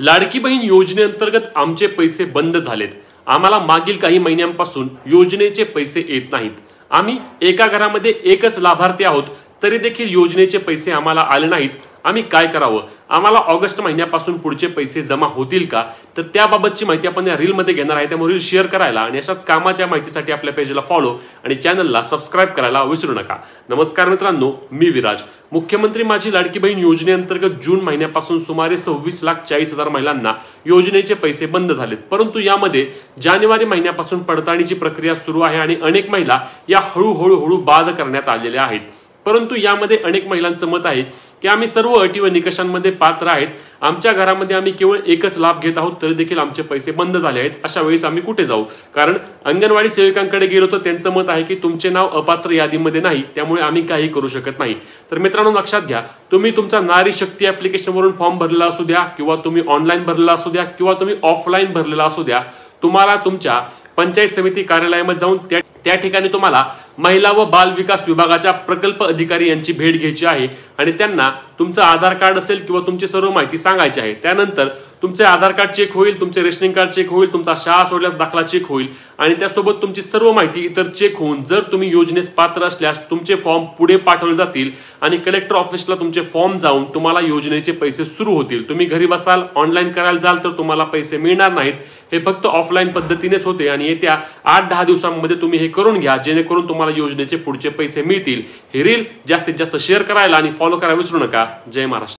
लाडकी बहीण योजनेअंतर्गत आमचे पैसे बंद झालेत। आम्हाला मागील काही महिन्यांपासून योजनेचे पैसे येत नाहीत। आम्ही एका घरामध्ये एकच लाभार्थी आहोत, तरी देखील योजनेचे पैसे आम्हाला आले नाहीत। आम्ही काय करावं? आम्हाला ऑगस्ट महिन्यापासून पुढचे पैसे जमा होतील का? तर त्याबाबतची माहिती आपण या रील मध्ये घेणार आहे, त्यामुळे रील शेअर करायला आणि अशाच कामाच्या माहितीसाठी आपल्या पेजला फॉलो आणि चॅनलला सबस्क्राइब करायला विसरू नका। नमस्कार मित्रांनो, मी विराज। मुख्यमंत्री माझी लाडकी बहीण योजनेअंतर्गत जून महिन्यापासून सुमारे 26,40,000 महिलांना योजनेचे पैसे बंद झालेत, परंतु यामध्ये जानेवारी महिन्यापासून पडताळणीची प्रक्रिया सुरू आहे आणि अनेक महिला या हळूहळू बाद करण्यात आलेल्या आहेत। परंतु यामध्ये अनेक महिलांचं मत आहे की आम्ही सर्व अटी व निकषांमध्ये पात्र आहेत, आमच्या घरामध्ये आम्ही केवळ एकच लाभ घेत आहोत, तरी देखील आमचे पैसे बंद झाले आहेत। अशा वेळेस आम्ही कुठे जाऊ? कारण अंगणवाडी सेविकांकडे गेलो तर त्यांचं मत आहे की तुमचे नाव अपात्र यादीमध्ये नाही, त्यामुळे आम्ही काही करू शकत नाही। तर मित्रांनो, लक्षात घ्या, तुम्ही तुमचा नारी शक्ती ऍप्लिकेशनवरून फॉर्म भरलेला असू द्या किंवा तुम्ही ऑनलाईन भरलेला असू द्या किंवा तुम्ही ऑफलाईन भरलेला असू द्या, तुम्हाला तुमच्या पंचायत समिती कार्यालयामध्ये जाऊन त्या ठिकाणी तुम्हाला महिला व बाल विकास विभागाच्या प्रकल्प अधिकारी यांची भेट घ्यायची आहे आणि त्यांना तुमचं आधार कार्ड असेल किंवा तुमची सर्व माहिती सांगायची आहे। त्यानंतर तुमचे आधार कार्ड चेक होईल, तुमचे रेशनिंग कार्ड चेक होईल, तुमचा शाळा सोडल्यास दाखला चेक होईल आणि त्यासोबत तुमची सर्व माहिती इतर चेक होऊन जर तुम्ही योजनेस पात्र असल्यास तुमचे फॉर्म पुढे पाठवले जातील आणि कलेक्टर ऑफिसला तुमचे फॉर्म जाऊन तुम्हाला योजनेचे पैसे सुरू होतील। तुम्ही घरी बसाल, ऑनलाईन करायला जाल तर तुम्हाला पैसे मिळणार नाहीत। हे फक्त ऑफलाईन पद्धतीनेच होते आणि येत्या 8-10 दिवसांमध्ये तुम्ही हे करून घ्या, जेणेकरून तुम्हाला योजनेचे पुढचे पैसे मिळतील। हे रील जास्तीत जास्त शेअर करायला आणि फॉलो करायला विसरू नका। जय महाराष्ट्र।